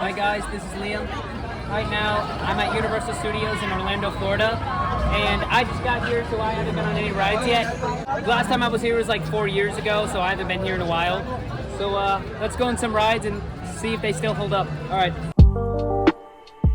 Hi guys, this is Liam. Right now, I'm at Universal Studios in Orlando, Florida, and I just got here, so I haven't been on any rides yet. The last time I was here was like 4 years ago, so I haven't been here in a while. So let's go on some rides and see if they still hold up. All right.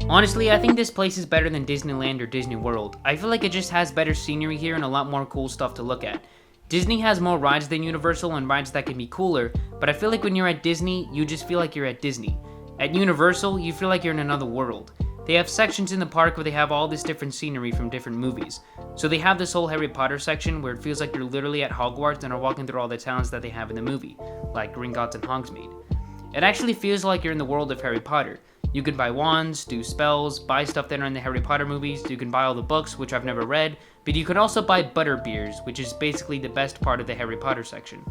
Honestly, I think this place is better than Disneyland or Disney World. I feel like it just has better scenery here and a lot more cool stuff to look at. Disney has more rides than Universal and rides that can be cooler, but I feel like when you're at Disney, you just feel like you're at Disney. At Universal, you feel like you're in another world. They have sections in the park where they have all this different scenery from different movies. So they have this whole Harry Potter section where it feels like you're literally at Hogwarts and are walking through all the towns that they have in the movie, like Gringotts and Hogsmeade. It actually feels like you're in the world of Harry Potter. You can buy wands, do spells, buy stuff that are in the Harry Potter movies, you can buy all the books, which I've never read, but you can also buy butterbeers, which is basically the best part of the Harry Potter section.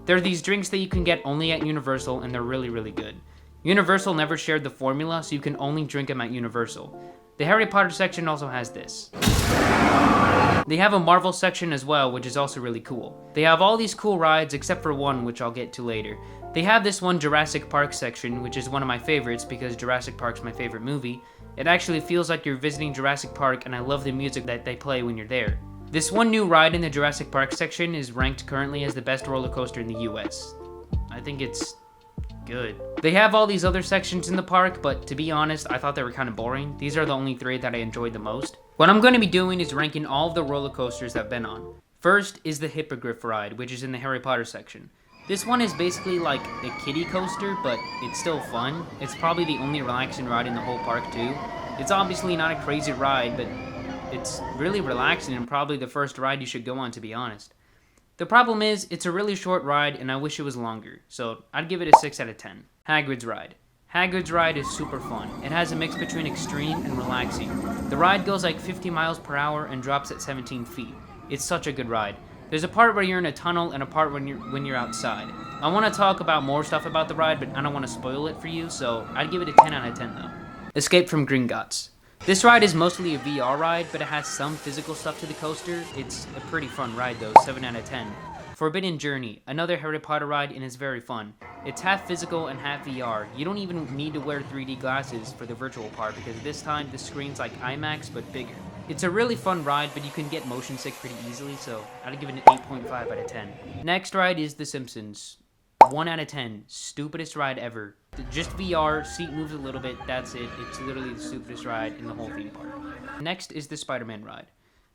There are these drinks that you can get only at Universal, and they're really, really good. Universal never shared the formula, so you can only drink them at Universal. The Harry Potter section also has this. They have a Marvel section as well, which is also really cool. They have all these cool rides except for one, which I'll get to later. They have this one Jurassic Park section, which is one of my favorites because Jurassic Park's my favorite movie. It actually feels like you're visiting Jurassic Park, and I love the music that they play when you're there. This one new ride in the Jurassic Park section is ranked currently as the best roller coaster in the US. I think it's good. They have all these other sections in the park, but to be honest, I thought they were kind of boring. These are the only 3 that I enjoyed the most. What I'm going to be doing is ranking all of the roller coasters I've been on. First is the Hippogriff ride, which is in the Harry Potter section. This one is basically like a kiddie coaster, but it's still fun. It's probably the only relaxing ride in the whole park too. It's obviously not a crazy ride, but it's really relaxing and probably the first ride you should go on, to be honest. The problem is, it's a really short ride and I wish it was longer, so I'd give it a 6 out of 10. Hagrid's ride. Hagrid's ride is super fun. It has a mix between extreme and relaxing. The ride goes like 50 miles per hour and drops at 17 feet. It's such a good ride. There's a part where you're in a tunnel and a part when you're outside. I want to talk about more stuff about the ride, but I don't want to spoil it for you, so I'd give it a 10 out of 10 though. Escape from Gringotts. This ride is mostly a VR ride, but it has some physical stuff to the coaster. It's a pretty fun ride though, 7 out of 10. Forbidden Journey, another Harry Potter ride, and it's very fun. It's half physical and half VR. You don't even need to wear 3D glasses for the virtual part because this time the screen's like IMAX but bigger. It's a really fun ride, but you can get motion sick pretty easily, so I'd give it an 8.5 out of 10. Next ride is The Simpsons. 1 out of 10. Stupidest ride ever. Just VR, seat moves a little bit, that's it. It's literally the stupidest ride in the whole theme park. Next is the Spider-Man ride.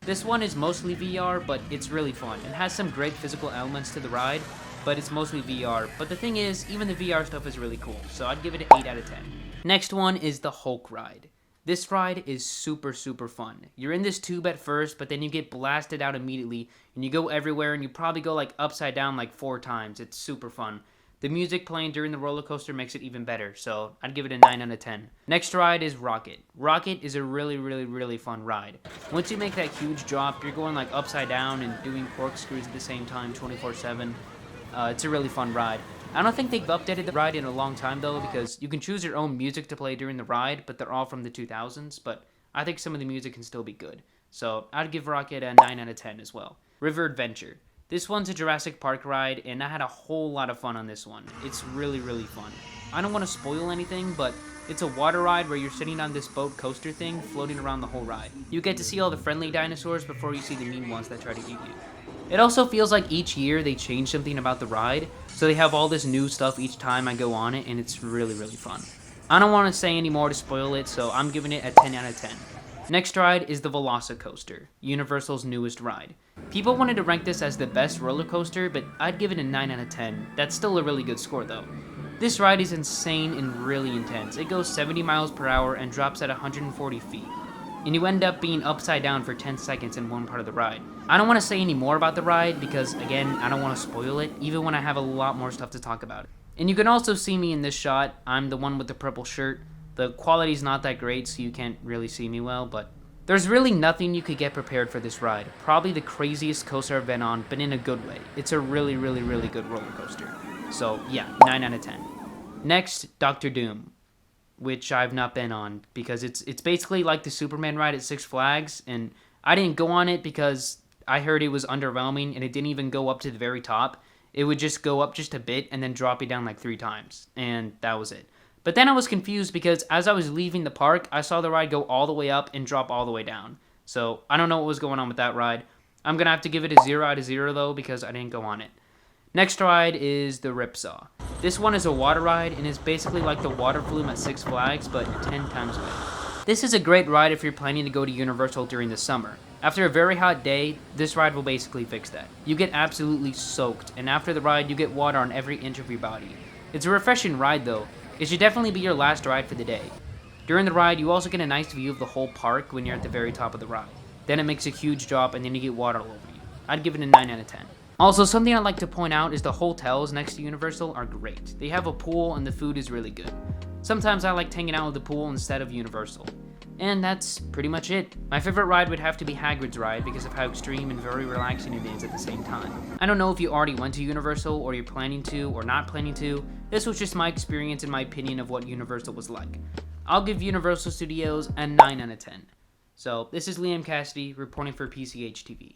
This one is mostly VR, but it's really fun. It has some great physical elements to the ride, but it's mostly VR. But the thing is, even the VR stuff is really cool, so I'd give it an 8 out of 10. Next one is the Hulk ride. This ride is super, super fun. You're in this tube at first, but then you get blasted out immediately, and you go everywhere, and you probably go like upside down like 4 times. It's super fun. The music playing during the roller coaster makes it even better, so I'd give it a 9 out of 10. Next ride is Rocket. Rocket is a really, really, really fun ride. Once you make that huge drop, you're going like upside down and doing corkscrews at the same time 24/7. It's a really fun ride. I don't think they've updated the ride in a long time though, because you can choose your own music to play during the ride, but they're all from the 2000s, but I think some of the music can still be good. So I'd give Rocket a 9 out of 10 as well. River Adventure. This one's a Jurassic Park ride, and I had a whole lot of fun on this one. It's really, really fun. I don't want to spoil anything, but it's a water ride where you're sitting on this boat coaster thing, floating around the whole ride. You get to see all the friendly dinosaurs before you see the mean ones that try to eat you. It also feels like each year they change something about the ride, so they have all this new stuff each time I go on it, and it's really, really fun. I don't want to say any more to spoil it, so I'm giving it a 10 out of 10. Next ride is the Velossa Coaster, Universal's newest ride. People wanted to rank this as the best roller coaster, but I'd give it a 9 out of 10. That's still a really good score though. This ride is insane and really intense. It goes 70 miles per hour and drops at 140 feet. And you end up being upside down for 10 seconds in one part of the ride. I don't want to say any more about the ride because, again, I don't want to spoil it, even when I have a lot more stuff to talk about. And you can also see me in this shot. I'm the one with the purple shirt. The quality's not that great, so you can't really see me well, but there's really nothing you could get prepared for this ride. Probably the craziest coaster I've been on, but in a good way. It's a really, really, really good roller coaster. So, yeah, 9 out of 10. Next, Doctor Doom, which I've not been on, because it's basically like the Superman ride at Six Flags, and I didn't go on it because I heard it was underwhelming, and it didn't even go up to the very top. It would just go up just a bit, and then drop you down like 3 times, and that was it. But then I was confused because as I was leaving the park, I saw the ride go all the way up and drop all the way down. So I don't know what was going on with that ride. I'm going to have to give it a 0 out of 0 though because I didn't go on it. Next ride is the Ripsaw. This one is a water ride and is basically like the water flume at Six Flags, but 10 times better. This is a great ride if you're planning to go to Universal during the summer. After a very hot day, this ride will basically fix that. You get absolutely soaked, and after the ride, you get water on every inch of your body. It's a refreshing ride though. It should definitely be your last ride for the day. During the ride, you also get a nice view of the whole park when you're at the very top of the ride. Then it makes a huge drop and then you get water all over you. I'd give it a 9 out of 10. Also, something I'd like to point out is the hotels next to Universal are great. They have a pool and the food is really good. Sometimes I like hanging out with the pool instead of Universal. And that's pretty much it. My favorite ride would have to be Hagrid's ride because of how extreme and very relaxing it is at the same time. I don't know if you already went to Universal or you're planning to or not planning to. This was just my experience and my opinion of what Universal was like. I'll give Universal Studios a 9 out of 10. So, this is Liam Cassidy reporting for PCH TV.